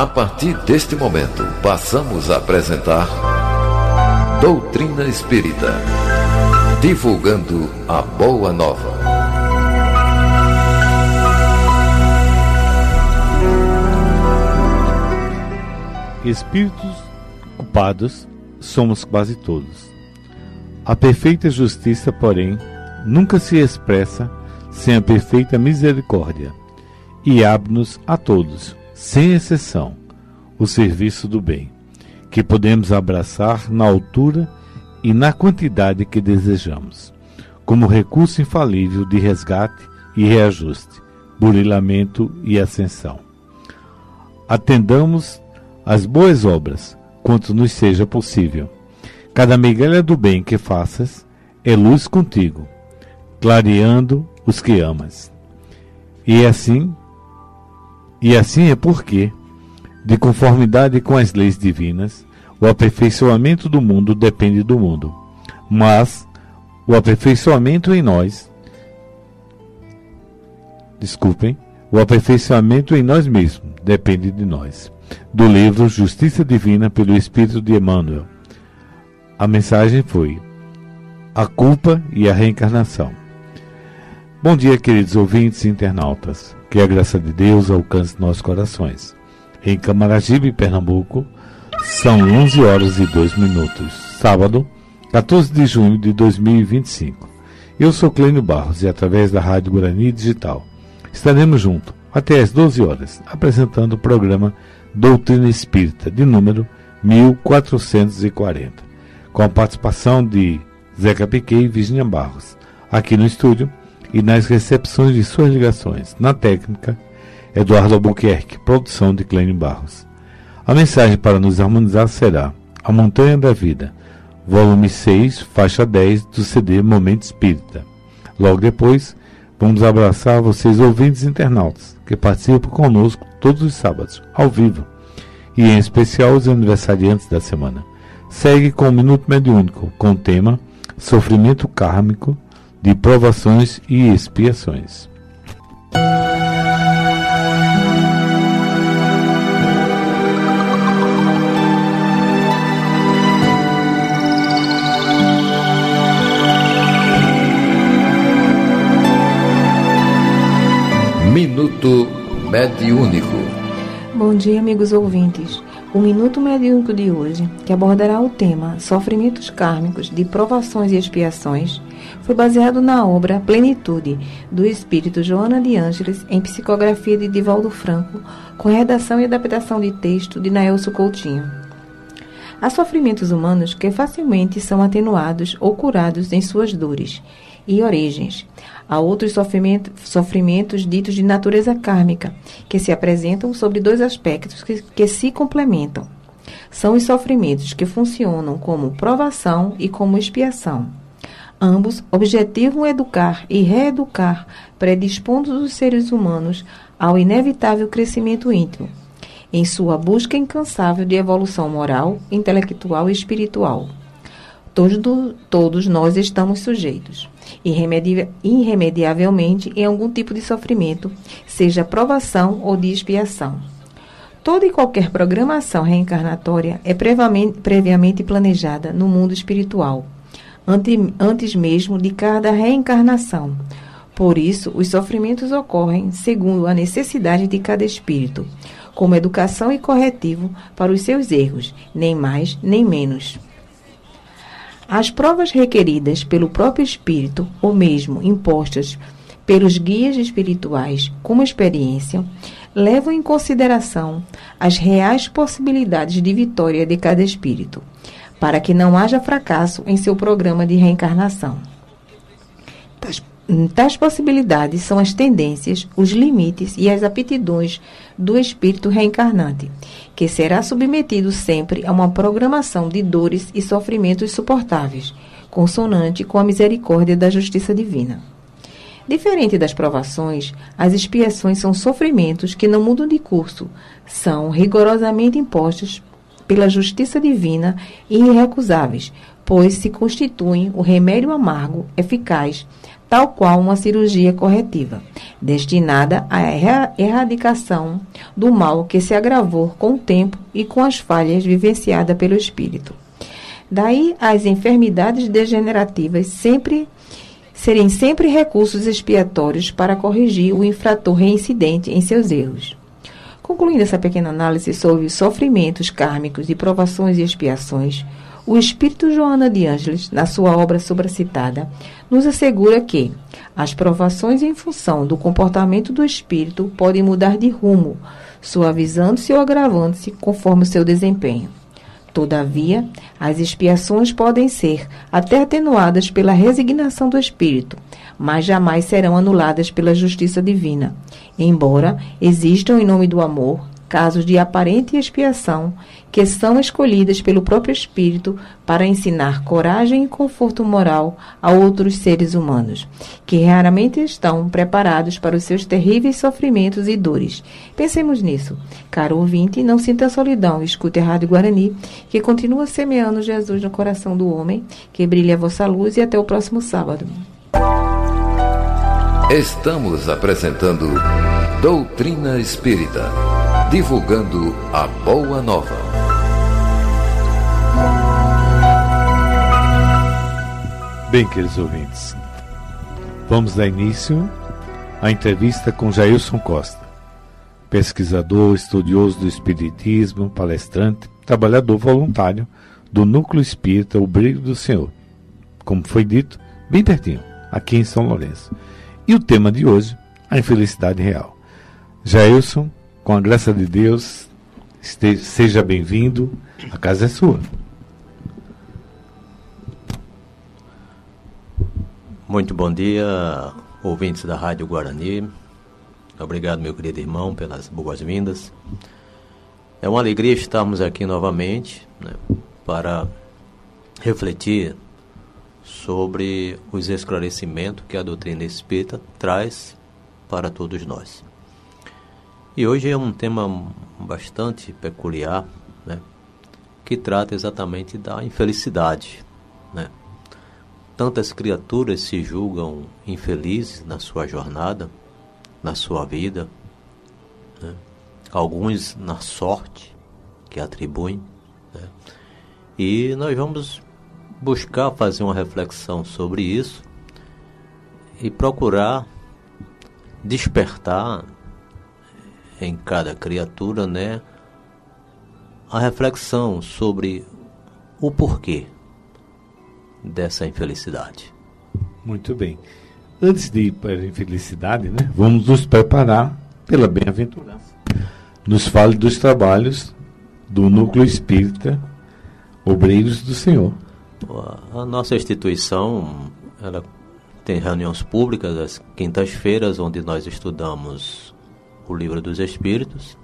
A partir deste momento, passamos a apresentar Doutrina Espírita, divulgando a Boa Nova. Espíritos culpados somos quase todos. A perfeita justiça, porém, nunca se expressa sem a perfeita misericórdia, e abre-nos a todos, sem exceção, o serviço do bem, que podemos abraçar na altura e na quantidade que desejamos, como recurso infalível de resgate e reajuste, burilamento e ascensão. Atendamos às boas obras, quanto nos seja possível. Cada migalha do bem que faças é luz contigo, clareando os que amas. E assim é porque, de conformidade com as leis divinas, o aperfeiçoamento do mundo depende do mundo, mas o aperfeiçoamento em nós mesmos depende de nós. Do livro Justiça Divina pelo Espírito de Emmanuel. A mensagem foi: a culpa e a reencarnação. Bom dia, queridos ouvintes e internautas. Que a graça de Deus alcance nossos corações. Em Camaragibe, Pernambuco, são 11h02, sábado, 14 de junho de 2025. Eu sou Clênio Barros e, através da Rádio Guarani Digital, estaremos juntos até às 12 horas, apresentando o programa Doutrina Espírita, de número 1440, com a participação de Zeca Piquet e Virginia Barros, aqui no estúdio e nas recepções de suas ligações. Na técnica, Eduardo Albuquerque, produção de Clênio Barros. A mensagem para nos harmonizar será A Montanha da Vida, volume 6, faixa 10 do CD Momento Espírita. Logo depois, vamos abraçar vocês, ouvintes internautas, que participam conosco todos os sábados, ao vivo, e em especial os aniversariantes da semana. Segue com o Minuto Mediúnico, com o tema Sofrimento Kármico de Provações e Expiações. Minuto Mediúnico. Bom dia, amigos ouvintes. O Minuto Mediúnico de hoje, que abordará o tema Sofrimentos Kármicos de Provações e Expiações, foi baseado na obra Plenitude, do espírito Joana de Ângeles, em psicografia de Divaldo Franco, com redação e adaptação de texto de Naelso Coutinho. Há sofrimentos humanos que facilmente são atenuados ou curados em suas dores e origens. Há outros sofrimentos ditos de natureza kármica, que se apresentam sobre dois aspectos que se complementam. São os sofrimentos que funcionam como provação e como expiação. Ambos objetivam educar e reeducar, predispondo os seres humanos ao inevitável crescimento íntimo, em sua busca incansável de evolução moral, intelectual e espiritual. Todos nós estamos sujeitos, irremediavelmente, em algum tipo de sofrimento, seja provação ou de expiação. Toda e qualquer programação reencarnatória é previamente planejada no mundo espiritual, antes mesmo de cada reencarnação. Por isso, os sofrimentos ocorrem segundo a necessidade de cada espírito, como educação e corretivo para os seus erros, nem mais nem menos. As provas requeridas pelo próprio espírito, ou mesmo impostas pelos guias espirituais como experiência, levam em consideração as reais possibilidades de vitória de cada espírito, para que não haja fracasso em seu programa de reencarnação. Tais possibilidades são as tendências, os limites e as aptidões do espírito reencarnante, que será submetido sempre a uma programação de dores e sofrimentos suportáveis, consonante com a misericórdia da justiça divina. Diferente das provações, as expiações são sofrimentos que não mudam de curso, são rigorosamente impostos pela justiça divina e irrecusáveis, pois se constituem o remédio amargo, eficaz, tal qual uma cirurgia corretiva, destinada à erradicação do mal que se agravou com o tempo e com as falhas vivenciadas pelo espírito. Daí as enfermidades degenerativas serem sempre recursos expiatórios para corrigir o infrator reincidente em seus erros. Concluindo essa pequena análise sobre os sofrimentos kármicos de provações e expiações, o espírito Joana de Ângeles, na sua obra supracitada, nos assegura que as provações em função do comportamento do espírito podem mudar de rumo, suavizando-se ou agravando-se conforme o seu desempenho. Todavia, as expiações podem ser até atenuadas pela resignação do espírito, mas jamais serão anuladas pela justiça divina, embora existam em nome do amor casos de aparente expiação que são escolhidas pelo próprio espírito para ensinar coragem e conforto moral a outros seres humanos, que raramente estão preparados para os seus terríveis sofrimentos e dores. Pensemos nisso. Caro ouvinte, não sinta solidão, escute a Rádio Guarani, que continua semeando Jesus no coração do homem, que brilhe a vossa luz, e até o próximo sábado. Estamos apresentando Doutrina Espírita, divulgando a Boa Nova. Bem, queridos ouvintes, vamos dar início à entrevista com Jailson Costa, pesquisador, estudioso do Espiritismo, palestrante, trabalhador voluntário do Núcleo Espírita O Brilho do Senhor, como foi dito, bem pertinho, aqui em São Lourenço. E o tema de hoje, a infelicidade real. Jailson, com a graça de Deus, seja bem-vindo, a casa é sua. Muito bom dia, ouvintes da Rádio Guarani. Obrigado, meu querido irmão, pelas boas-vindas. É uma alegria estarmos aqui novamente, né, para refletir sobre os esclarecimentos que a doutrina espírita traz para todos nós. E hoje é um tema bastante peculiar, né, que trata exatamente da infelicidade, né? Tantas criaturas se julgam infelizes na sua jornada, na sua vida, né? Alguns na sorte que atribuem, né? E nós vamos buscar fazer uma reflexão sobre isso e procurar despertar em cada criatura, né, a reflexão sobre o porquê dessa infelicidade. Muito bem. Antes de ir para a infelicidade, né, vamos nos preparar pela bem-aventurança. Nos fale dos trabalhos do Núcleo Espírita Obreiros do Senhor. A nossa instituição, ela tem reuniões públicas às quintas-feiras, onde nós estudamos o Livro dos Espíritos.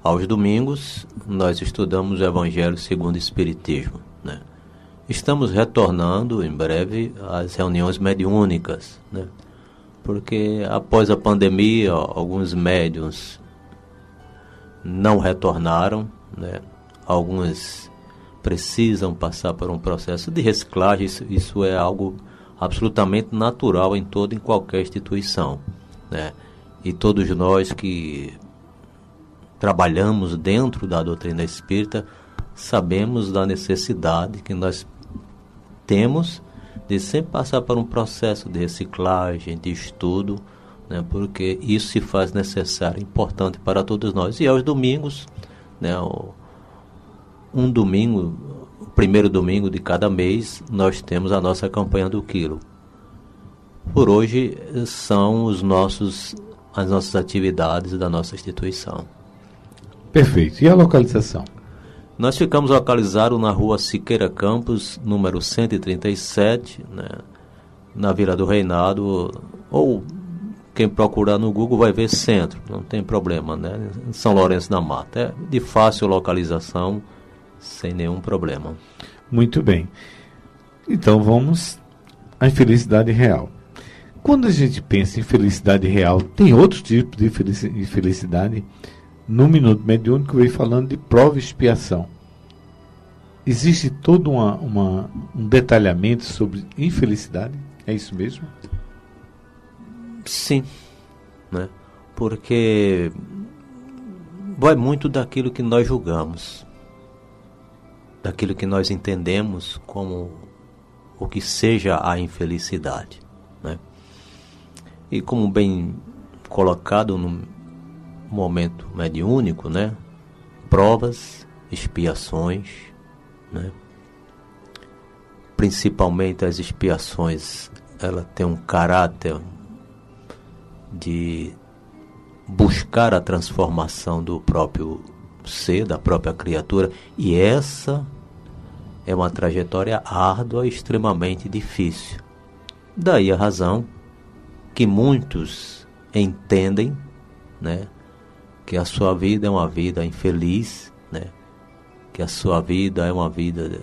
Aos domingos, nós estudamos o Evangelho segundo o Espiritismo, né? Estamos retornando em breve às reuniões mediúnicas, né? Porque após a pandemia, alguns médiuns não retornaram, né? Alguns precisam passar por um processo de reciclagem. Isso é algo absolutamente natural em toda e qualquer instituição, né? E todos nós que trabalhamos dentro da doutrina espírita sabemos da necessidade que nós temos de sempre passar por um processo de reciclagem, de estudo, né? Porque isso se faz necessário, importante para todos nós. E aos domingos, né, um domingo, o primeiro domingo de cada mês, nós temos a nossa campanha do quilo. Por hoje são as nossas atividades da nossa instituição. Perfeito. E a localização? Nós ficamos localizados na rua Siqueira Campos, número 137, né, na Vila do Reinado, ou quem procurar no Google vai ver centro, não tem problema, né? Em São Lourenço da Mata. É de fácil localização, sem nenhum problema. Muito bem. Então vamos à infelicidade real. Quando a gente pensa em felicidade real, tem outro tipo de felicidade. No Minuto Mediúnico veio falando de prova e expiação. Existe todo um detalhamento sobre infelicidade? É isso mesmo? Sim, né? Porque vai muito daquilo que nós julgamos, daquilo que nós entendemos como o que seja a infelicidade, né? E como bem colocado no momento mediúnico, né? Provas, expiações, né? Principalmente as expiações, ela tem um caráter de buscar a transformação do próprio ser, da própria criatura, e essa é uma trajetória árdua e extremamente difícil. Daí a razão que muitos entendem, né, que a sua vida é uma vida infeliz, né, que a sua vida é uma vida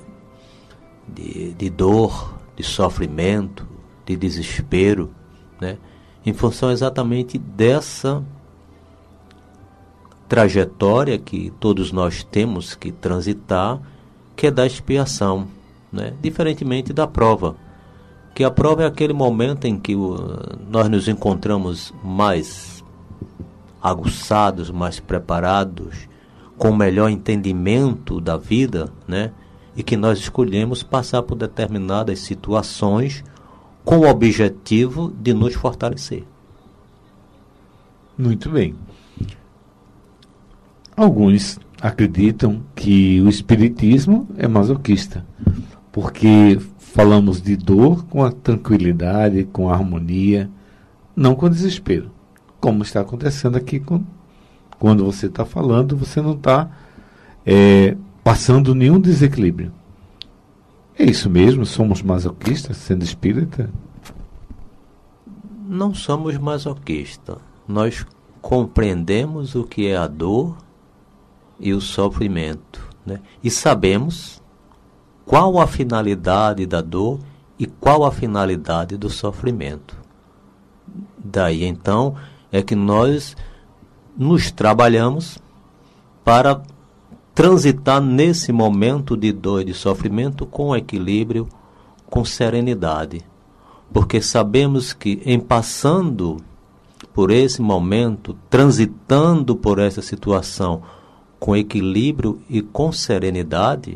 de dor, de sofrimento, de desespero, né, em função exatamente dessa trajetória que todos nós temos que transitar, que é da expiação, né? Diferentemente da prova, que a prova é aquele momento em que nós nos encontramos mais aguçados, mais preparados, com melhor entendimento da vida, né? E que nós escolhemos passar por determinadas situações com o objetivo de nos fortalecer. Muito bem. Alguns acreditam que o espiritismo é masoquista, porque falamos de dor com a tranquilidade, com a harmonia, não com desespero. Como está acontecendo aqui, quando você está falando, você não está passando nenhum desequilíbrio. É isso mesmo? Somos masoquistas sendo espírita? Não somos masoquistas. Nós compreendemos o que é a dor e o sofrimento, né? E sabemos qual a finalidade da dor e qual a finalidade do sofrimento. Daí então é que nós nos trabalhamos para transitar nesse momento de dor e de sofrimento com equilíbrio, com serenidade, porque sabemos que em passando por esse momento, transitando por essa situação com equilíbrio e com serenidade,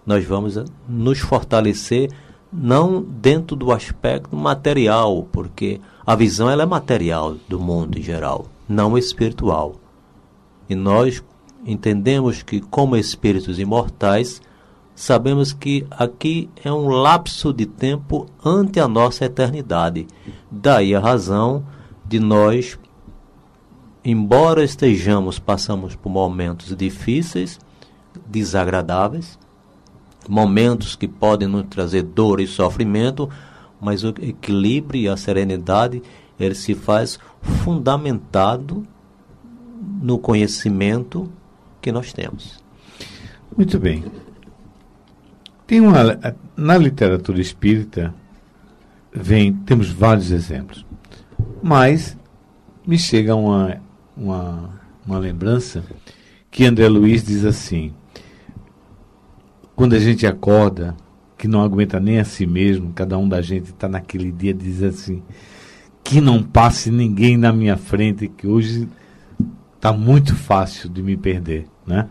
nós vamos nos fortalecer, não dentro do aspecto material, porque a visão ela é material do mundo em geral, não espiritual. E nós entendemos que, como espíritos imortais, sabemos que aqui é um lapso de tempo ante a nossa eternidade. Daí a razão de nós, embora passamos por momentos difíceis, desagradáveis, momentos que podem nos trazer dor e sofrimento, mas o equilíbrio e a serenidade, ele se faz fundamentado no conhecimento que nós temos. Muito bem. Na literatura espírita, temos vários exemplos, mas me chega uma lembrança que André Luiz diz assim: quando a gente acorda, que não aguenta nem a si mesmo, cada um da gente está naquele dia, diz assim, que não passe ninguém na minha frente, que hoje está muito fácil de me perder, né?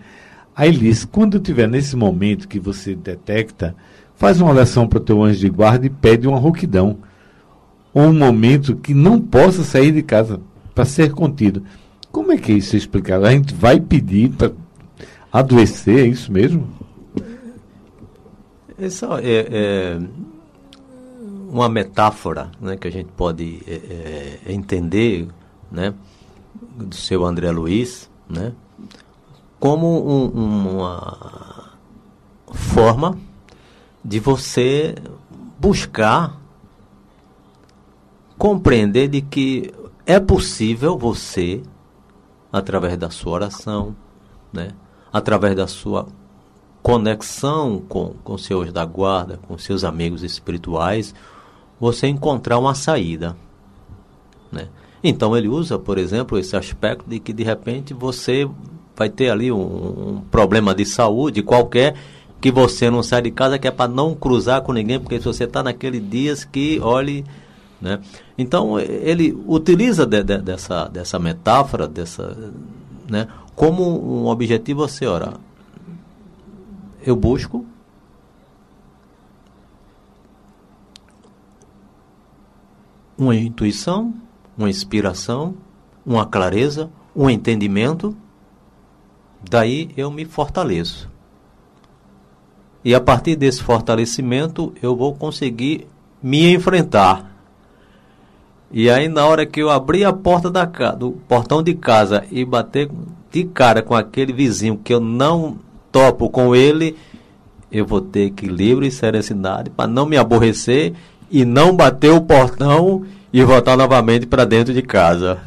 Aí ele diz, quando estiver nesse momento que você detecta, faz uma oração para o teu anjo de guarda e pede uma rouquidão, ou um momento que não possa sair de casa para ser contido. Como é que é isso explicado? A gente vai pedir para adoecer, é isso mesmo? Isso é uma metáfora, né, que a gente pode entender, né, do seu André Luiz, né, como uma forma de você buscar compreender de que é possível você, através da sua oração, né, através da sua conexão com seus da guarda, com seus amigos espirituais, você encontrar uma saída, né? Então ele usa, por exemplo, esse aspecto de que de repente você vai ter ali um problema de saúde qualquer, que você não sai de casa, que é para não cruzar com ninguém, porque se você está naquele dias que, olhe, né? Então, ele utiliza dessa metáfora, né, como um objetivo você orar. Eu busco uma intuição, uma inspiração, uma clareza, um entendimento, daí eu me fortaleço. E a partir desse fortalecimento eu vou conseguir me enfrentar. E aí na hora que eu abrir a porta do portão de casa e bater de cara com aquele vizinho que eu não topo com ele, eu vou ter equilíbrio e serenidade para não me aborrecer e não bater o portão e voltar novamente para dentro de casa.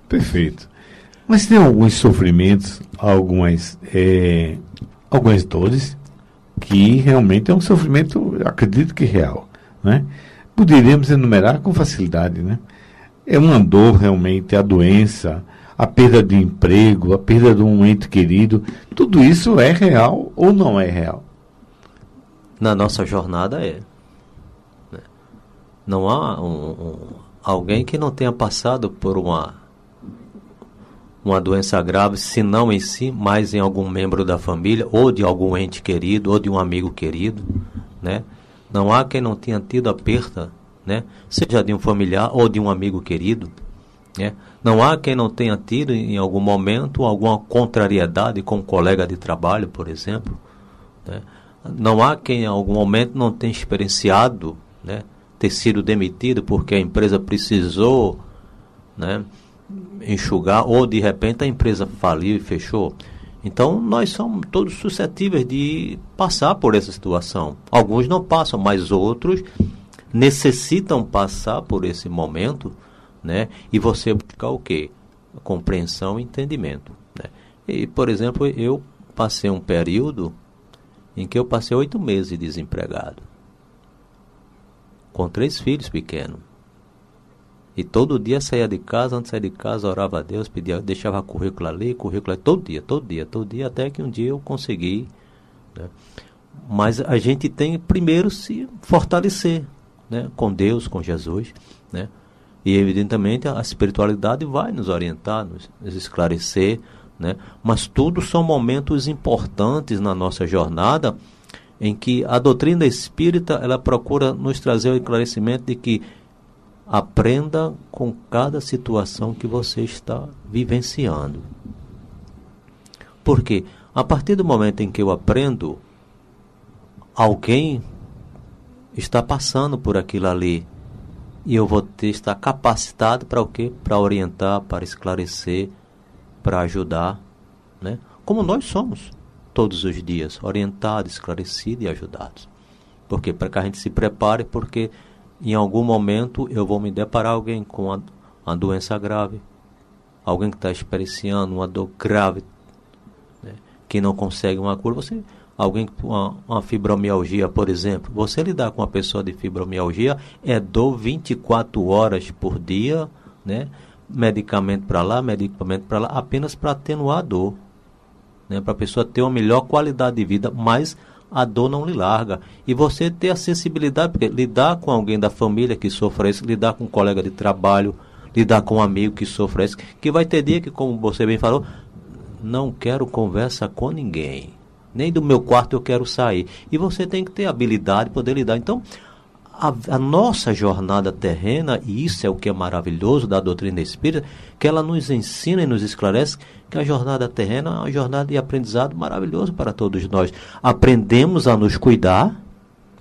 Perfeito. Mas tem alguns sofrimentos, algumas dores, que realmente é um sofrimento, eu acredito que real, né? Poderíamos enumerar com facilidade, né? É uma dor realmente, a doença, a perda de emprego, a perda de um ente querido, tudo isso é real ou não é real? Na nossa jornada é. Não há alguém que não tenha passado por uma doença grave, se não em si, mas em algum membro da família, ou de algum ente querido, ou de um amigo querido, né? Não há quem não tenha tido a perda, né? Seja de um familiar ou de um amigo querido, né? Não há quem não tenha tido em algum momento alguma contrariedade com um colega de trabalho, por exemplo, né? Não há quem em algum momento não tenha experienciado, né, ter sido demitido porque a empresa precisou, né, enxugar, ou de repente a empresa faliu e fechou. Então nós somos todos suscetíveis de passar por essa situação. Alguns não passam, mas outros necessitam passar por esse momento, né? E você buscar o quê? Compreensão e entendimento, né? E, por exemplo, eu passei um período em que eu passei 8 meses desempregado, com 3 filhos pequenos. E todo dia saía de casa, antes de sair de casa, orava a Deus, pedia, deixava currículo ali, todo dia, até que um dia eu consegui, né? Mas a gente tem primeiro se fortalecer, né, com Deus, com Jesus, né? E evidentemente a espiritualidade vai nos orientar, nos esclarecer, né? Mas tudo são momentos importantes na nossa jornada, em que a doutrina espírita ela procura nos trazer o esclarecimento de que aprenda com cada situação que você está vivenciando. Porque a partir do momento em que eu aprendo, alguém está passando por aquilo ali, e eu vou estar capacitado para o quê? Para orientar, para esclarecer, para ajudar, né? Como nós somos todos os dias, orientados, esclarecidos e ajudados. Por quê? Para que a gente se prepare, porque em algum momento eu vou me deparar alguém com uma doença grave, alguém que está experienciando uma dor grave, né, que não consegue uma cura. Alguém com uma fibromialgia, por exemplo, você lidar com uma pessoa de fibromialgia é dor 24 horas por dia, né? Medicamento para lá, apenas para atenuar a dor, né? Para a pessoa ter uma melhor qualidade de vida, mas a dor não lhe larga. E você ter a sensibilidade, porque lidar com alguém da família que sofre isso, lidar com um colega de trabalho, lidar com um amigo que sofre isso, que vai ter dia que, como você bem falou, não quero conversa com ninguém, nem do meu quarto eu quero sair. E você tem que ter habilidade de poder lidar. Então, a nossa jornada terrena, e isso é o que é maravilhoso da doutrina espírita, que ela nos ensina e nos esclarece que a jornada terrena é uma jornada de aprendizado maravilhoso para todos nós. Aprendemos a nos cuidar,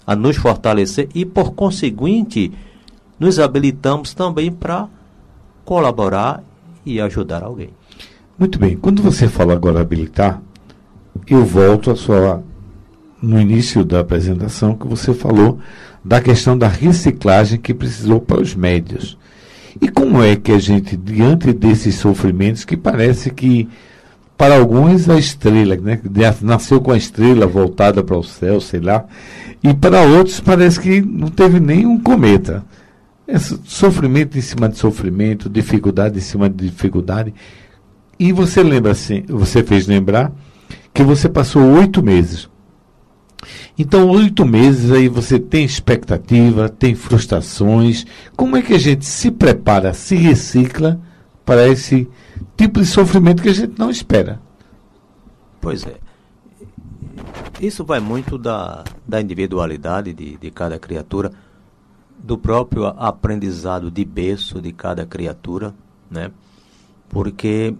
a nos fortalecer e, por conseguinte, nos habilitamos também para colaborar e ajudar alguém. Muito bem. Quando você fala agora habilitar, eu volto no início da apresentação que você falou da questão da reciclagem que precisou para os médios. E como é que a gente, diante desses sofrimentos, que parece que para alguns a estrela, né, nasceu com a estrela voltada para o céu, sei lá, e para outros parece que não teve nenhum cometa. Esse sofrimento em cima de sofrimento, dificuldade em cima de dificuldade. E você lembra assim, você fez lembrar que você passou 8 meses Então, 8 meses aí você tem expectativa, tem frustrações. Como é que a gente se prepara, se recicla para esse tipo de sofrimento que a gente não espera? Pois é. Isso vai muito da individualidade de cada criatura, do próprio aprendizado de berço de cada criatura, né? Porque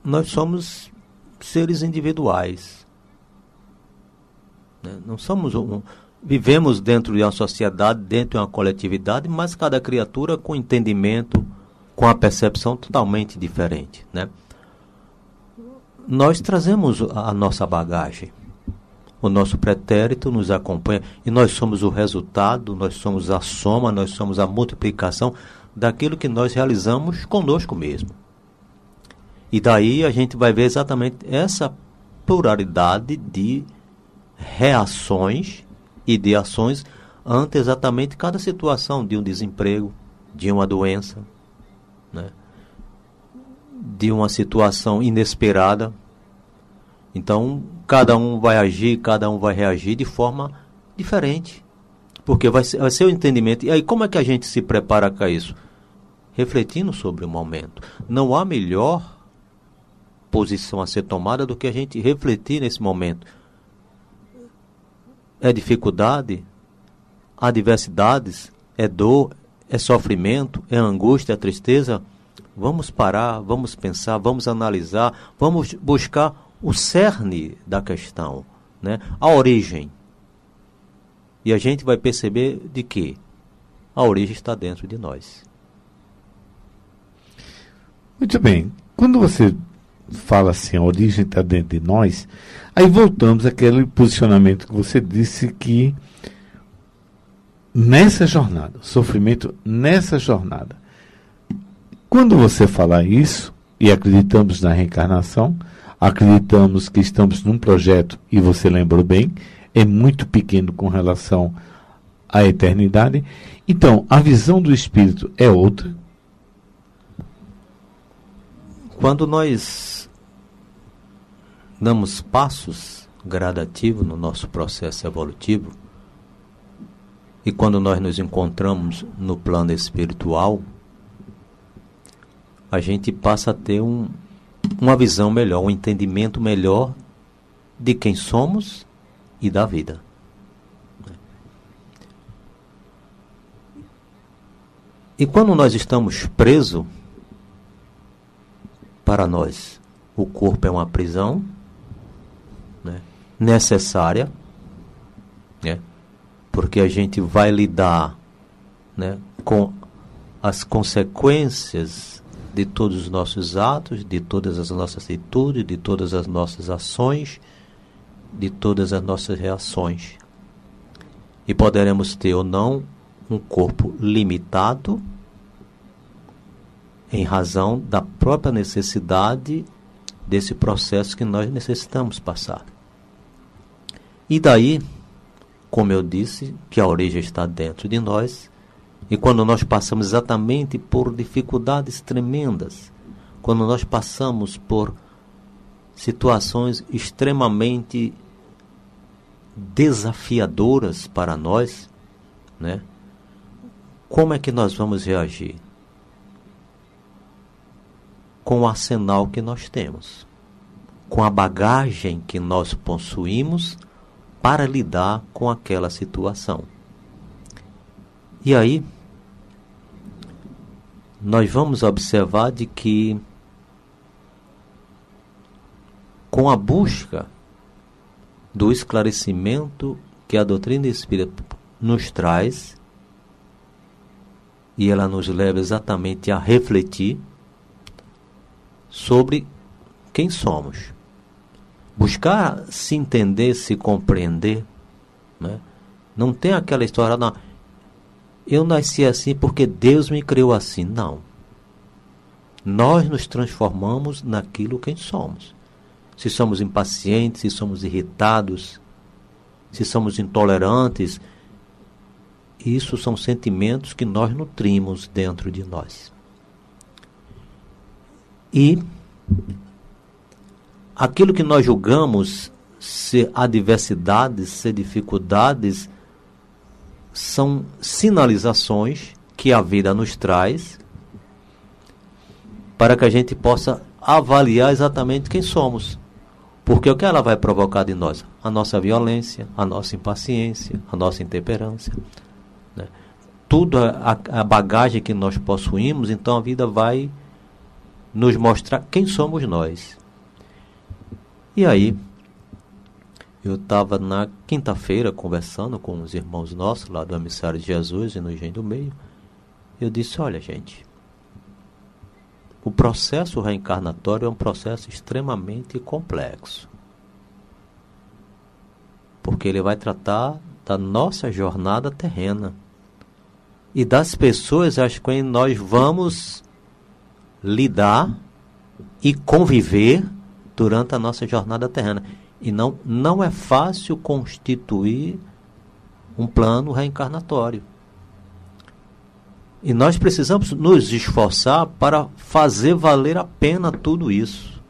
nós somos seres individuais. Não somos vivemos dentro de uma sociedade, dentro de uma coletividade, mas cada criatura com entendimento, com a percepção totalmente diferente, né? Nós trazemos a nossa bagagem, o nosso pretérito nos acompanha e nós somos o resultado, nós somos a soma, nós somos a multiplicação daquilo que nós realizamos conosco mesmo. E daí a gente vai ver exatamente essa pluralidade de reações e de ações ante exatamente cada situação de um desemprego, de uma doença, né? De uma situação inesperada. Então, cada um vai agir, cada um vai reagir de forma diferente, porque vai ser o entendimento. E aí, como é que a gente se prepara para isso? Refletindo sobre o momento. Não há melhor posição a ser tomada do que a gente refletir nesse momento. É dificuldade, adversidades, é dor, é sofrimento, é angústia, é tristeza. Vamos parar, vamos pensar, vamos analisar, vamos buscar o cerne da questão, né? A origem. E a gente vai perceber de que a origem está dentro de nós. Muito bem. Quando você fala assim, a origem está dentro de nós, aí voltamos àquele posicionamento que você disse que nessa jornada, sofrimento nessa jornada. Quando você falar isso, e acreditamos na reencarnação, acreditamos que estamos num projeto, e você lembrou bem, é muito pequeno com relação à eternidade. Então, a visão do espírito é outra. Quando nós damos passos gradativos no nosso processo evolutivo, e quando nós nos encontramos no plano espiritual, a gente passa a ter uma visão melhor, um entendimento melhor de quem somos e da vida. E quando nós estamos presos, para nós, o corpo é uma prisão, né, necessária, né, porque a gente vai lidar, né, com as consequências de todos os nossos atos, de todas as nossas atitudes, de todas as nossas ações, de todas as nossas reações. E poderemos ter ou não um corpo limitado em razão da própria necessidade desse processo que nós necessitamos passar. E daí, como eu disse, que a origem está dentro de nós, e quando nós passamos exatamente por dificuldades tremendas, quando nós passamos por situações extremamente desafiadoras para nós, né? Como é que nós vamos reagir? Com o arsenal que nós temos, com a bagagem que nós possuímos para lidar com aquela situação. E aí, nós vamos observar de que, com a busca do esclarecimento que a doutrina espírita nos traz, e ela nos leva exatamente a refletir sobre quem somos. Buscar se entender, se compreender, né? Não tem aquela história, não, eu nasci assim porque Deus me criou assim. Não. Nós nos transformamos naquilo quem somos. Se somos impacientes, se somos irritados, se somos intolerantes, isso são sentimentos que nós nutrimos dentro de nós. E aquilo que nós julgamos ser adversidades, ser dificuldades, são sinalizações que a vida nos traz para que a gente possa avaliar exatamente quem somos. Porque o que ela vai provocar de nós? A nossa violência, a nossa impaciência, a nossa intemperância, né? Tudo a bagagem que nós possuímos, então a vida vai nos mostrar quem somos nós. E aí, eu estava na quinta-feira conversando com os irmãos nossos lá do Emissário de Jesus e no Engenho do Meio. Eu disse, olha gente, o processo reencarnatório é um processo extremamente complexo. Porque ele vai tratar da nossa jornada terrena. E das pessoas às quais nós vamos lidar e conviver durante a nossa jornada terrena. E não é fácil constituir um plano reencarnatório. E nós precisamos nos esforçar para fazer valer a pena tudo isso.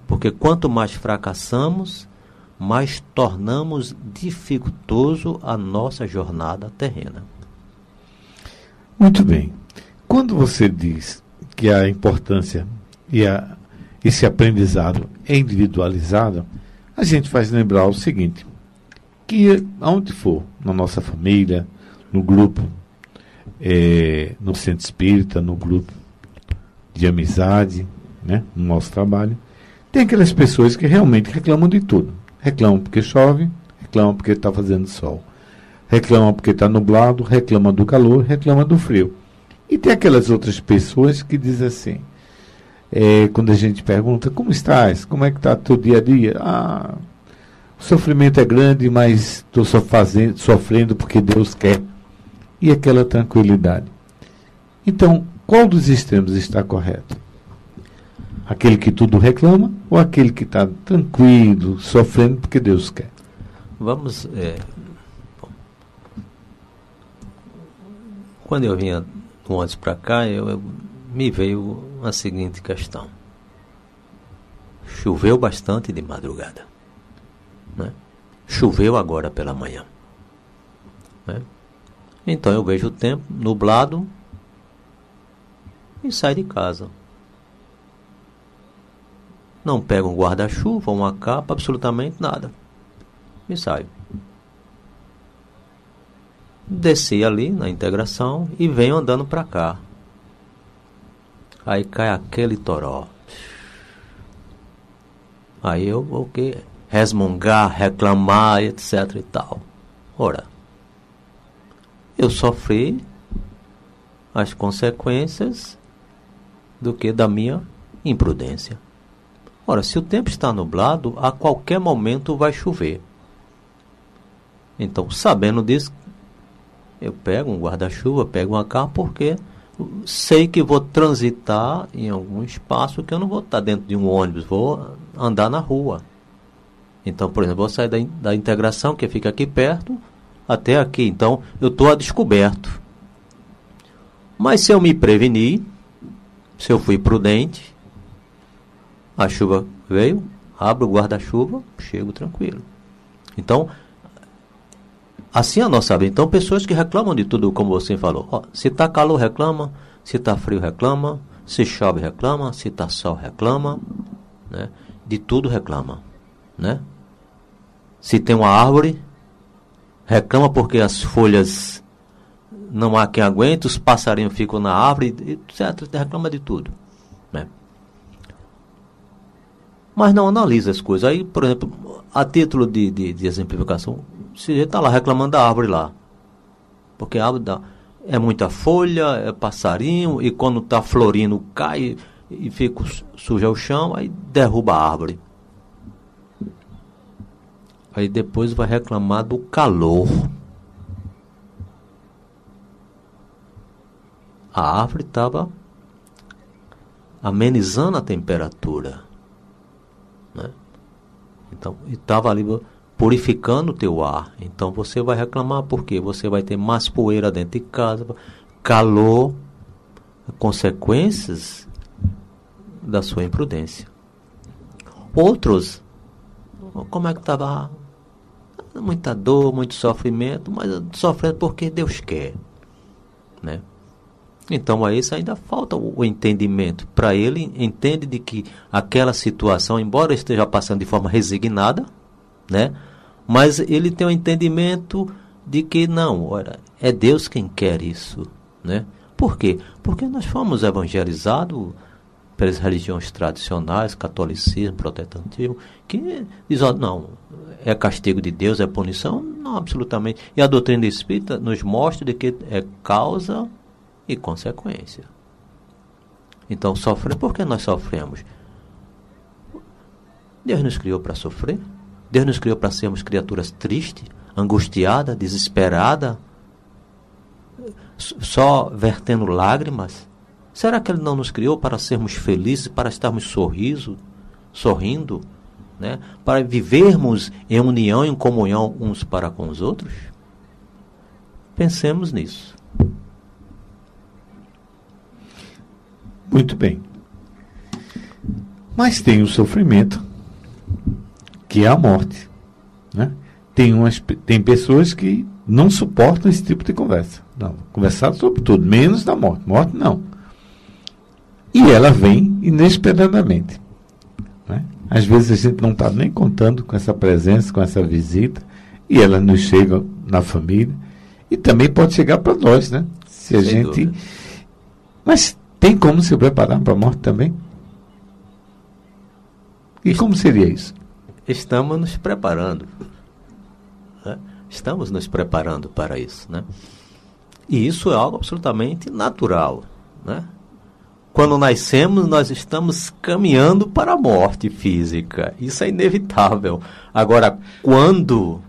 Porque quanto mais fracassamos, mais tornamos dificultoso a nossa jornada terrena. Muito bem. Quando você diz que a importância e esse aprendizado é individualizado, a gente faz lembrar o seguinte, que aonde for, na nossa família, no grupo, no centro espírita, no grupo de amizade, né, no nosso trabalho, tem aquelas pessoas que realmente reclamam de tudo. Reclamam porque chove, reclamam porque está fazendo sol, reclamam porque está nublado, reclamam do calor, reclamam do frio. E tem aquelas outras pessoas que dizem assim, quando a gente pergunta, como estás? Como é que está teu dia a dia? O sofrimento é grande, mas estou sofrendo porque Deus quer. E aquela tranquilidade. Então, qual dos extremos está correto? Aquele que tudo reclama ou aquele que está tranquilo, sofrendo porque Deus quer? Vamos... Quando eu vinha do ônibus para cá, me veio a seguinte questão. Choveu bastante de madrugada, né? Choveu agora pela manhã, né? Então eu vejo o tempo nublado e saio de casa. Não pego um guarda-chuva, uma capa, absolutamente nada. E saio. Desci ali na integração e venho andando para cá. Aí cai aquele toró. Aí eu vou resmungar, reclamar, etc e tal. Ora, eu sofri as consequências da minha imprudência. Ora, se o tempo está nublado, a qualquer momento vai chover. Então, sabendo disso, eu pego um guarda-chuva, pego uma capa, porque sei que vou transitar em algum espaço que eu não vou estar dentro de um ônibus, vou andar na rua. Então, por exemplo, vou sair da integração, que fica aqui perto, até aqui. Então, eu estou a descoberto. Mas se eu me prevenir, se eu fui prudente, a chuva veio, abro o guarda-chuva, chego tranquilo. Então, assim a nossa vida. Então, pessoas que reclamam de tudo, como você falou. Se está calor, reclama. Se está frio, reclama. Se chove, reclama. Se está sol, reclama. Né? De tudo reclama. Né? Se tem uma árvore, reclama porque as folhas não há quem aguente, os passarinhos ficam na árvore, etc. Reclama de tudo. Né? Mas não analisa as coisas. Aí, por exemplo, a título de exemplificação, você está lá reclamando da árvore lá. Porque a árvore é muita folha, é passarinho, e quando está florindo cai e fica suja o chão, aí derruba a árvore. Aí depois vai reclamar do calor. A árvore estava amenizando a temperatura, né? Então, estava ali purificando o teu ar. Então você vai reclamar porque você vai ter mais poeira dentro de casa, calor, consequências da sua imprudência. Outros como é que estava? Muita dor, muito sofrimento, mas sofrendo porque Deus quer, né? Então a esse ainda falta o entendimento. Para ele, entende de que aquela situação, embora esteja passando de forma resignada, né? Mas ele tem o entendimento de que não, olha, é Deus quem quer isso, né? Por quê? Porque nós fomos evangelizados pelas religiões tradicionais, catolicismo, protestantismo, que diz, ó, não, é castigo de Deus, é punição? Não, absolutamente. E a doutrina espírita nos mostra de que é causa e consequência. Então, por que nós sofremos? Deus nos criou para sofrer? Deus nos criou para sermos criaturas tristes, angustiadas, desesperadas, só vertendo lágrimas? Será que Ele não nos criou para sermos felizes, para estarmos sorrindo, né? Para vivermos em união, em comunhão uns para com os outros? Pensemos nisso. Muito bem. Mas tem o sofrimento, que é a morte, né? Tem pessoas que não suportam esse tipo de conversa. Não, conversar sobre tudo, menos da morte. Morte não. E ela vem inesperadamente, né? Às vezes a gente não está nem contando com essa presença, com essa visita, e ela nos chega na família, e também pode chegar para nós, né? Se a gente... dúvida. Mas tem como se preparar para a morte também? E como seria isso? Estamos nos preparando, né? Estamos nos preparando para isso, né? E isso é algo absolutamente natural, né? Quando nascemos, nós estamos caminhando para a morte física. Isso é inevitável. Agora, quando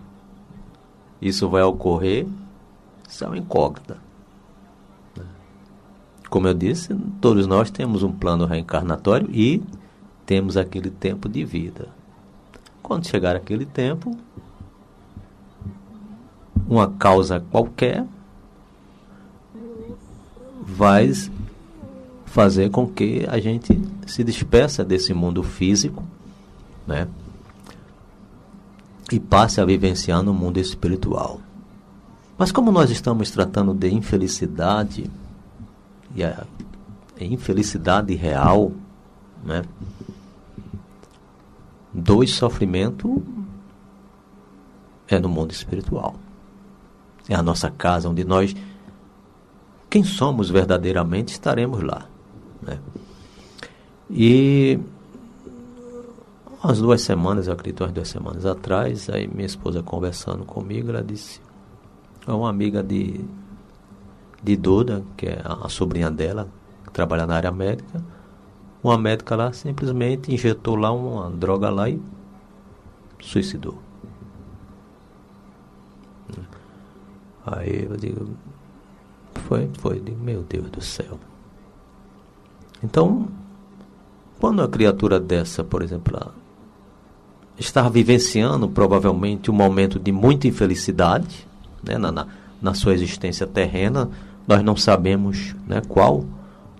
isso vai ocorrer, isso é uma incógnita. Como eu disse, todos nós temos um plano reencarnatório e temos aquele tempo de vida. Quando chegar aquele tempo, uma causa qualquer vai fazer com que a gente se despeça desse mundo físico, né? E passe a vivenciar no mundo espiritual. Mas como nós estamos tratando de infelicidade, e a infelicidade real, né? Do sofrimento é no mundo espiritual. É a nossa casa onde nós, quem somos verdadeiramente, estaremos lá, né? E umas 2 semanas, eu acredito, umas 2 semanas atrás, aí minha esposa conversando comigo, ela disse, é uma amiga de Duda, que é a sobrinha dela, que trabalha na área médica, uma médica lá simplesmente injetou lá uma droga lá e suicidou. Aí eu digo, digo, meu Deus do céu. Então, quando uma criatura dessa, por exemplo, está vivenciando provavelmente um momento de muita infelicidade, né, na sua existência terrena, nós não sabemos, né, qual,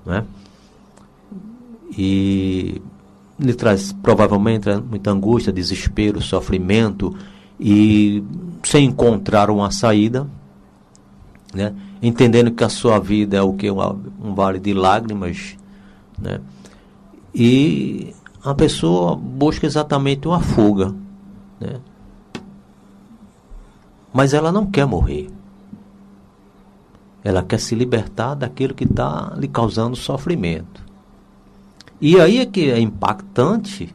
né? E lhe traz provavelmente muita angústia, desespero, sofrimento, e sem encontrar uma saída, né? Entendendo que a sua vida é o que? Um vale de lágrimas, né? E a pessoa busca exatamente uma fuga, né? Mas ela não quer morrer. Ela quer se libertar daquilo que está lhe causando sofrimento. E aí é que é impactante,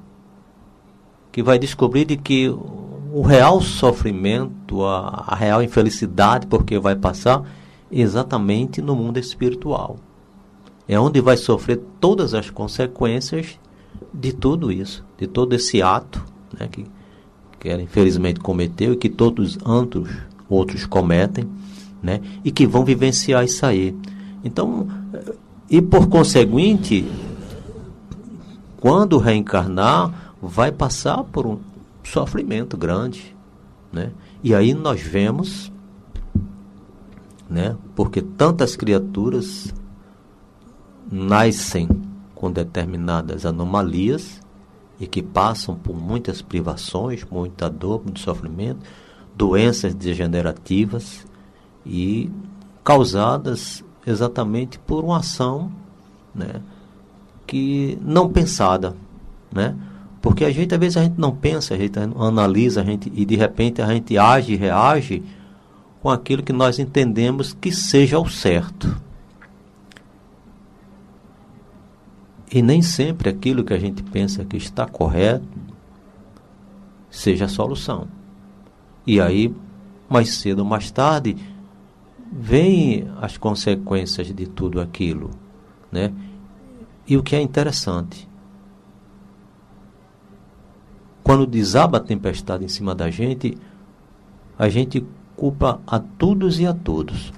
que vai descobrir de que o real sofrimento, a real infelicidade, porque vai passar exatamente no mundo espiritual. É onde vai sofrer todas as consequências de tudo isso, de todo esse ato, né, que ela infelizmente cometeu e que todos outros cometem, né, e que vão vivenciar isso aí. Então, e por conseguinte, quando reencarnar, vai passar por um sofrimento grande, né? E aí nós vemos, né, porque tantas criaturas nascem com determinadas anomalias e que passam por muitas privações, muita dor, muito sofrimento, doenças degenerativas e causadas exatamente por uma ação, né, que não pensada, né? Porque às vezes a gente não pensa, a gente analisa, e de repente a gente age e reage com aquilo que nós entendemos que seja o certo. E nem sempre aquilo que a gente pensa que está correto seja a solução. E aí, mais cedo ou mais tarde, vêm as consequências de tudo aquilo, né? E o que é interessante, quando desaba a tempestade em cima da gente, a gente culpa a todos e a todos.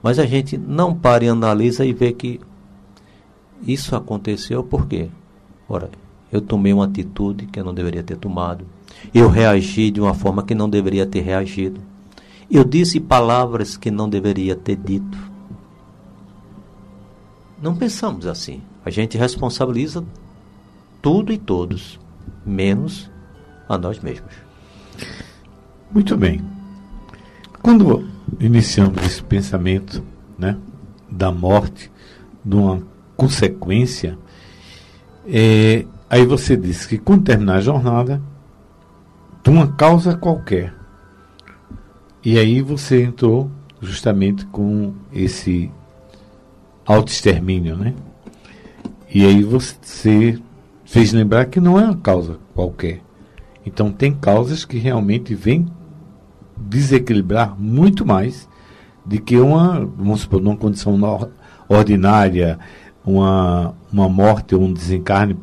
Mas a gente não para e analisa e vê que isso aconteceu por quê? Ora, eu tomei uma atitude que eu não deveria ter tomado. Eu reagi de uma forma que não deveria ter reagido. Eu disse palavras que não deveria ter dito. Não pensamos assim. A gente responsabiliza tudo e todos, menos a nós mesmos. Muito bem. Quando iniciamos esse pensamento, né, da morte, de uma consequência, aí você disse que quando terminar a jornada, de uma causa qualquer, e aí você entrou justamente com esse autoextermínio, né? E aí você fez lembrar que não é uma causa qualquer. Então tem causas que realmente vêm desequilibrar muito mais do que vamos supor, numa condição ordinária, uma morte ou um desencarne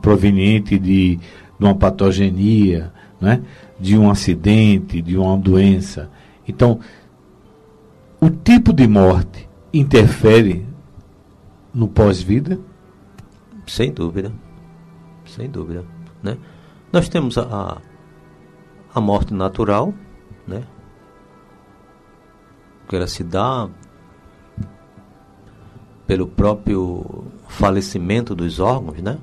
proveniente de uma patogenia, né? De um acidente, de uma doença. Então, o tipo de morte interfere no pós-vida? Sem dúvida. Sem dúvida, né? Nós temos a morte natural, né? Que ela se dá pelo próprio falecimento dos órgãos, né?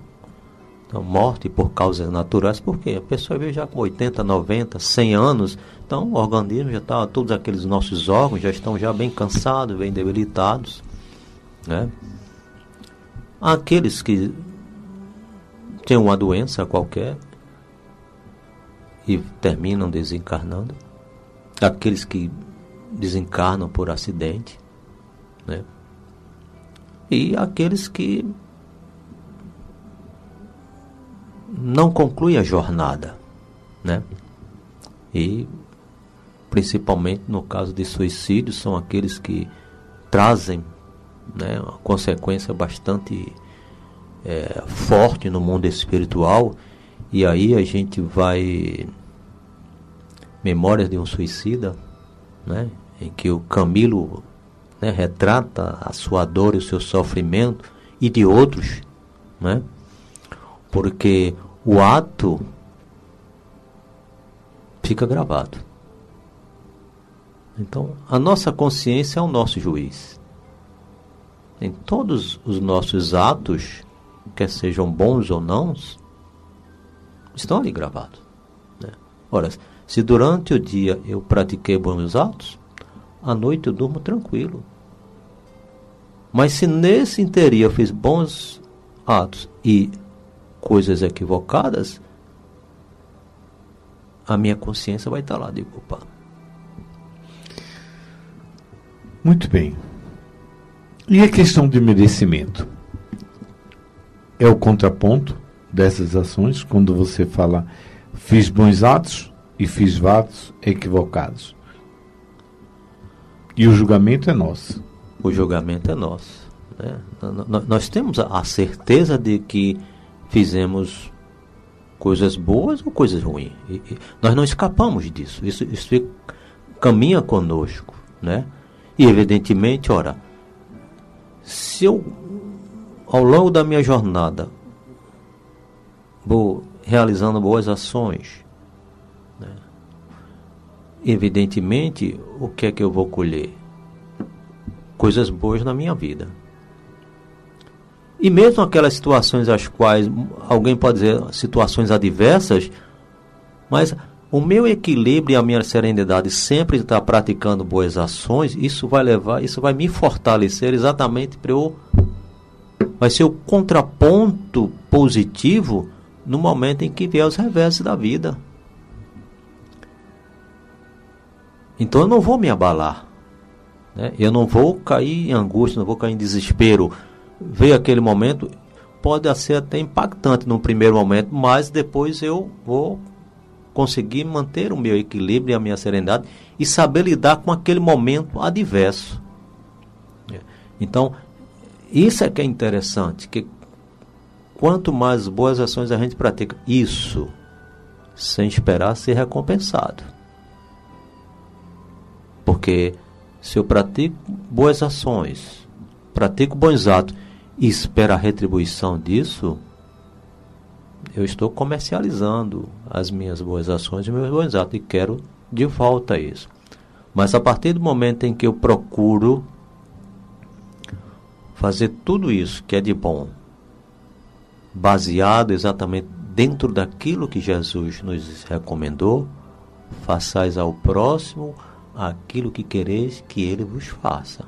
Então, morte por causas naturais, porque a pessoa veio já com 80, 90, 100 anos, então o organismo já está, todos aqueles nossos órgãos já estão já bem cansados, bem debilitados, né? Aqueles que têm uma doença qualquer e terminam desencarnando, aqueles que desencarnam por acidente, né? E aqueles que não concluem a jornada, né? E principalmente no caso de suicídio, são aqueles que trazem, né, uma consequência bastante forte no mundo espiritual. E aí a gente vai... Memórias de um Suicida, né, em que o Camilo, né, retrata a sua dor e o seu sofrimento, e de outros, né? Porque o ato fica gravado. Então, a nossa consciência é o nosso juiz. Em todos os nossos atos, quer sejam bons ou não, estão ali gravados, né? Ora, se durante o dia eu pratiquei bons atos, à noite eu durmo tranquilo. Mas se nesse interim eu fiz bons atos e coisas equivocadas, a minha consciência vai estar lá de culpa. Muito bem. E a questão de merecimento? É o contraponto dessas ações, quando você fala fiz bons atos e fiz atos equivocados. E o julgamento é nosso. O julgamento é nosso, né? Nós temos a certeza de que fizemos coisas boas ou coisas ruins. E nós não escapamos disso. Isso caminha conosco, né? E evidentemente, ora, se eu, ao longo da minha jornada, vou realizando boas ações, né, evidentemente, o que é que eu vou colher? Coisas boas na minha vida. E mesmo aquelas situações as quais alguém pode dizer situações adversas, mas o meu equilíbrio e a minha serenidade sempre estar praticando boas ações, isso vai me fortalecer exatamente para eu... Vai ser o contraponto positivo no momento em que vier os reversos da vida. Então eu não vou me abalar, né? Eu não vou cair em angústia, não vou cair em desespero. Veio aquele momento, pode ser até impactante no primeiro momento, mas depois eu vou conseguir manter o meu equilíbrio e a minha serenidade e saber lidar com aquele momento adverso. Então, isso é que é interessante, que quanto mais boas ações a gente pratica, isso sem esperar ser recompensado. Porque se eu pratico boas ações, pratico bons atos e espero a retribuição disso, eu estou comercializando as minhas boas ações e meus bons atos e quero de volta isso. Mas a partir do momento em que eu procuro fazer tudo isso que é de bom, baseado exatamente dentro daquilo que Jesus nos recomendou, façais ao próximo aquilo que quereis que ele vos faça.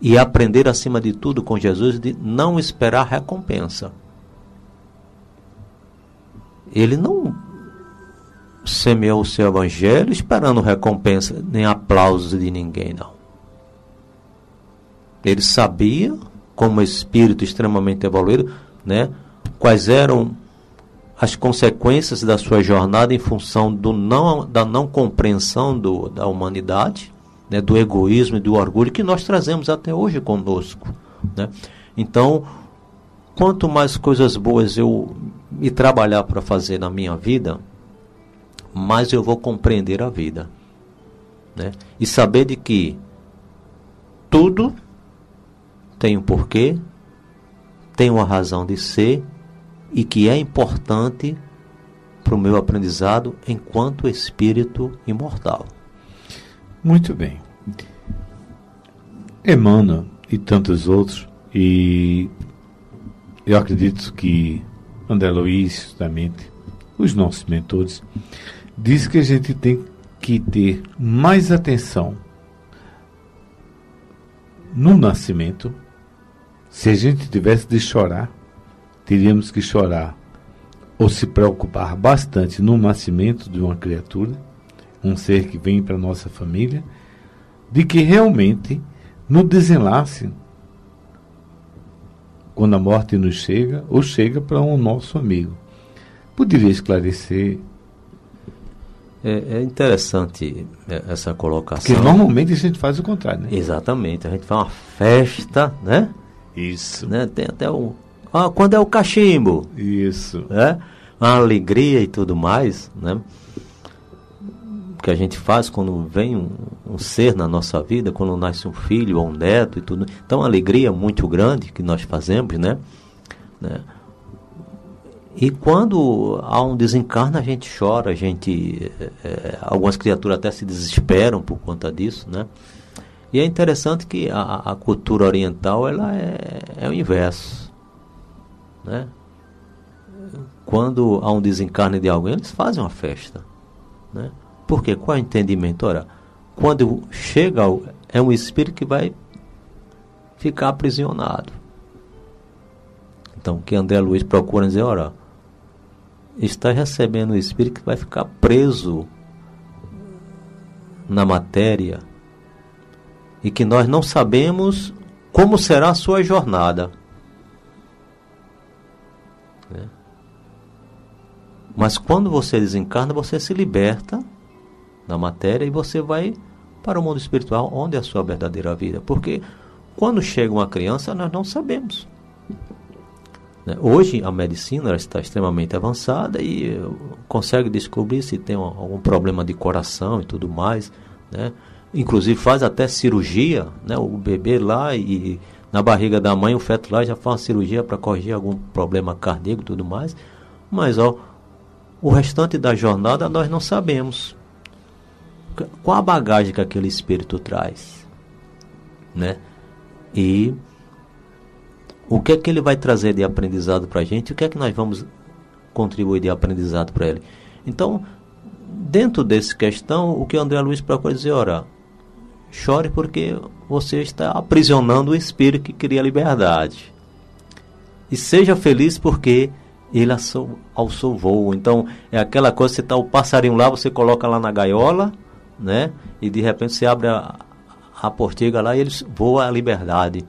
E aprender acima de tudo com Jesus de não esperar recompensa. Ele não semeou o seu evangelho esperando recompensa nem aplausos de ninguém, não. Ele sabia, como espírito extremamente evoluído, né, quais eram as consequências da sua jornada em função da não compreensão da humanidade, né, do egoísmo e do orgulho que nós trazemos até hoje conosco, né? Então, quanto mais coisas boas eu me trabalhar para fazer na minha vida, mais eu vou compreender a vida, né? E saber de que tudo tem um porquê, tem uma razão de ser e que é importante para o meu aprendizado enquanto espírito imortal. Muito bem. Emmanuel e tantos outros, e eu acredito que André Luiz, justamente, os nossos mentores, diz que a gente tem que ter mais atenção no nascimento. Se a gente tivesse de chorar, teríamos que chorar ou se preocupar bastante no nascimento de uma criatura, um ser que vem para a nossa família, de que realmente no desenlace, quando a morte nos chega, ou chega para um nosso amigo. Poderia esclarecer? É interessante essa colocação. Porque normalmente a gente faz o contrário, né? Exatamente, a gente faz uma festa, né? Isso. Né? Tem até quando é o cachimbo. Isso. Né? Uma alegria e tudo mais, né? Que a gente faz quando vem um ser na nossa vida, quando nasce um filho ou um neto e tudo. Então, uma alegria muito grande que nós fazemos, né? E quando há um desencarne, a gente chora, algumas criaturas até se desesperam por conta disso, né? E é interessante que a cultura oriental, ela é o inverso, né? Quando há um desencarne de alguém, eles fazem uma festa, né? Por quê? Qual é o entendimento? Ora, quando chega, é um espírito que vai ficar aprisionado. Então, o que André Luiz procura dizer, ora, está recebendo um espírito que vai ficar preso na matéria e que nós não sabemos como será a sua jornada. Né? Mas quando você desencarna, você se liberta da matéria e você vai para o mundo espiritual, onde é a sua verdadeira vida. Porque quando chega uma criança, nós não sabemos. Hoje a medicina está extremamente avançada e consegue descobrir se tem algum problema de coração e tudo mais, né? Inclusive faz até cirurgia, né? O bebê lá e na barriga da mãe, o feto lá já faz uma cirurgia para corrigir algum problema cardíaco e tudo mais. Mas o restante da jornada nós não sabemos. Qual a bagagem que aquele espírito traz, né? E o que é que ele vai trazer de aprendizado para a gente, o que é que nós vamos contribuir de aprendizado para ele. Então, dentro dessa questão, o que o André Luiz procura dizer, ora, chore porque você está aprisionando o espírito que cria liberdade. E seja feliz porque ele alçou voo. Então, é aquela coisa, você está o passarinho lá, você coloca lá na gaiola, né? E de repente você abre a portiga lá e ele voa à liberdade.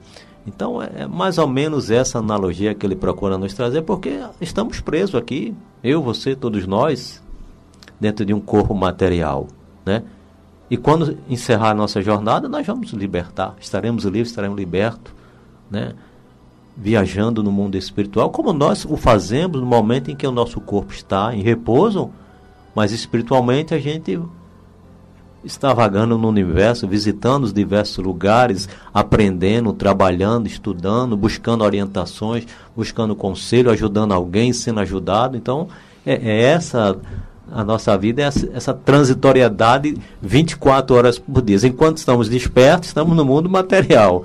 Então, é mais ou menos essa analogia que ele procura nos trazer, porque estamos presos aqui, eu, você, todos nós, dentro de um corpo material, né? E quando encerrar a nossa jornada, nós vamos libertar, estaremos livres, estaremos libertos, né? Viajando no mundo espiritual, como nós o fazemos no momento em que o nosso corpo está em repouso, mas espiritualmente a gente está vagando no universo, visitando os diversos lugares, aprendendo, trabalhando, estudando, buscando orientações, buscando conselho, ajudando alguém, sendo ajudado. Então, essa a nossa vida, é essa transitoriedade 24 horas por dia. Enquanto estamos despertos, estamos no mundo material.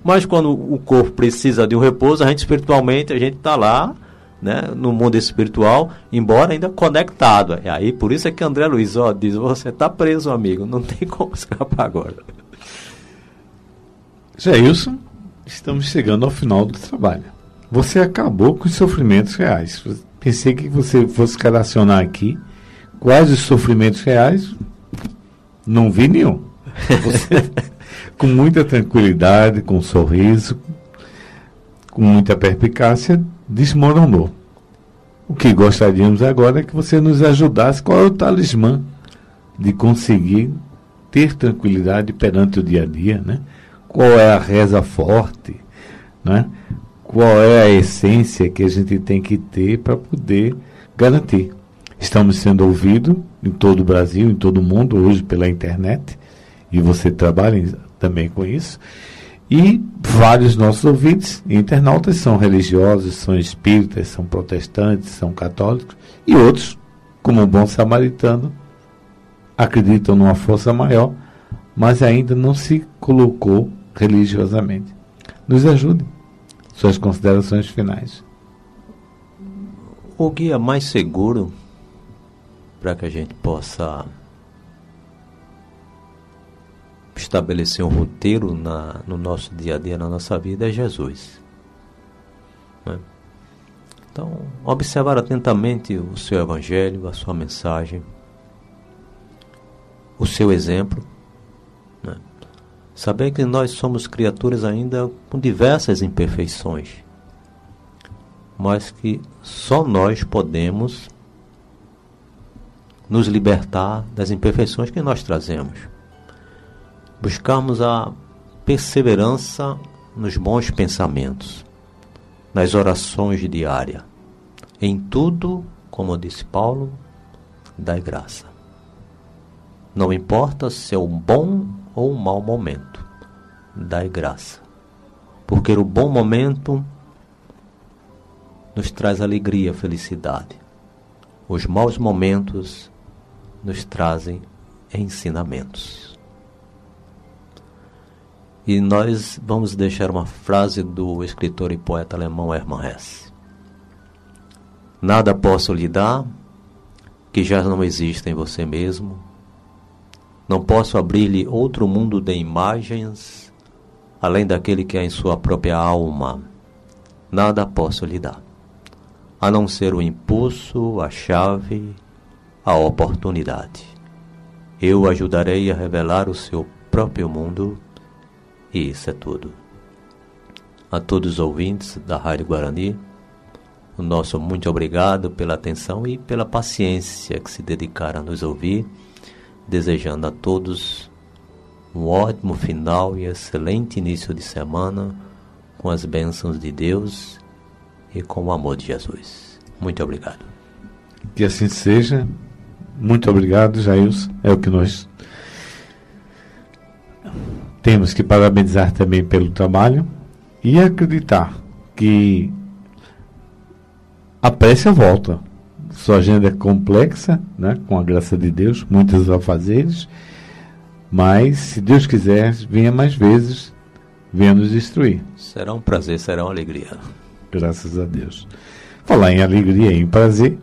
Mas quando o corpo precisa de um repouso, a gente espiritualmente, a gente está lá, né, no mundo espiritual, embora ainda conectado. E aí, por isso é que André Luiz diz, você está preso, amigo, não tem como escapar agora. Jailson, estamos chegando ao final do trabalho. Você acabou com os sofrimentos reais. Pensei que você fosse cadacionar aqui quais os sofrimentos reais, não vi nenhum. Você, com muita tranquilidade, com um sorriso, com muita perspicácia, desmoronou. O que gostaríamos agora é que você nos ajudasse. Qual é o talismã de conseguir ter tranquilidade perante o dia a dia, né? Qual é a reza forte, né? Qual é a essência que a gente tem que ter para poder garantir? Estamos sendo ouvidos em todo o Brasil, em todo o mundo, hoje pela internet, e você trabalha também com isso. E vários nossos ouvintes e internautas são religiosos, são espíritas, são protestantes, são católicos, e outros, como o bom samaritano, acreditam numa força maior, mas ainda não se colocou religiosamente. Nos ajude. Suas considerações finais. O guia mais seguro para que a gente possa estabelecer um roteiro no nosso dia a dia, na nossa vida, é Jesus, né? Então, observar atentamente o seu evangelho, a sua mensagem, o seu exemplo, né? Saber que nós somos criaturas ainda com diversas imperfeições, mas que só nós podemos nos libertar das imperfeições que nós trazemos. Buscarmos a perseverança nos bons pensamentos, nas orações diárias, em tudo, como disse Paulo, dai graça. Não importa se é um bom ou um mau momento, dai graça. Porque o bom momento nos traz alegria, felicidade. Os maus momentos nos trazem ensinamentos. E nós vamos deixar uma frase do escritor e poeta alemão Hermann Hesse. Nada posso lhe dar que já não exista em você mesmo. Não posso abrir-lhe outro mundo de imagens, além daquele que há em sua própria alma. Nada posso lhe dar, a não ser o impulso, a chave, a oportunidade. Eu o ajudarei a revelar o seu próprio mundo, e isso é tudo. A todos os ouvintes da Rádio Guarani, o nosso muito obrigado pela atenção e pela paciência que se dedicaram a nos ouvir, desejando a todos um ótimo final e excelente início de semana, com as bênçãos de Deus e com o amor de Jesus. Muito obrigado. Que assim seja. Muito obrigado, Jailson. É o que nós temos que parabenizar também pelo trabalho e acreditar que a prece volta. Sua agenda é complexa, né? Com a graça de Deus, muitos afazeres, mas se Deus quiser, venha mais vezes, venha nos destruir. Será um prazer, será uma alegria. Graças a Deus. Falar em alegria e em prazer,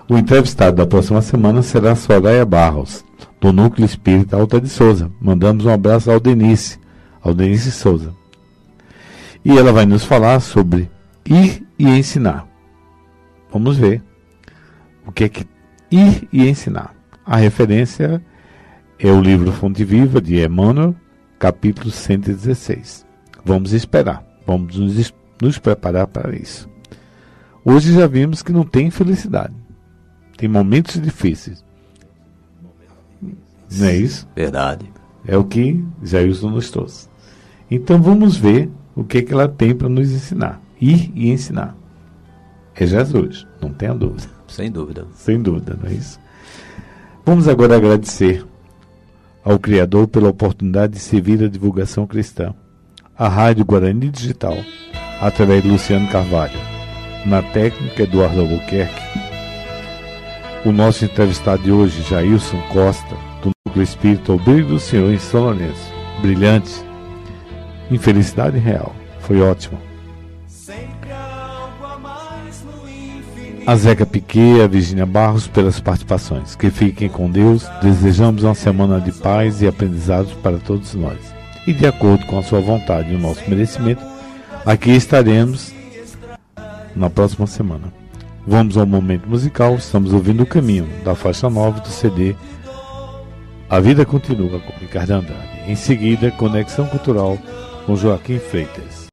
o entrevistado da próxima semana será a Soraya Barros, do Núcleo Espírita Alta de Souza. Mandamos um abraço ao Denise Souza. E ela vai nos falar sobre ir e ensinar. Vamos ver o que é que ir e ensinar. A referência é o livro Fonte Viva, de Emmanuel, capítulo 116. Vamos esperar, vamos nos preparar para isso. Hoje já vimos que não tem felicidade. Tem momentos difíceis. Não é isso? Verdade. É o que Jailson nos trouxe. Então vamos ver o que ela tem para nos ensinar. Ir e ensinar. É Jesus, não tenha dúvida. Sem dúvida. Sem dúvida, não é isso? Vamos agora agradecer ao Criador pela oportunidade de servir a divulgação cristã. A Rádio Guarani Digital, através de Luciano Carvalho. Na técnica, Eduardo Albuquerque. O nosso entrevistado de hoje, Jailson Costa, do Núcleo Espírita O Brilho do Senhor em São Lourenço. Brilhante. Infelicidade real. Foi ótimo. A Zeca Piquet e a Virgínia Barros pelas participações. Que fiquem com Deus. Desejamos uma semana de paz e aprendizados para todos nós. E de acordo com a sua vontade e o nosso merecimento, aqui estaremos na próxima semana. Vamos ao momento musical. Estamos ouvindo O Caminho, da faixa 9 do CD A Vida Continua, com Ricardo Andrade. Em seguida, Conexão Cultural com Joaquim Freitas.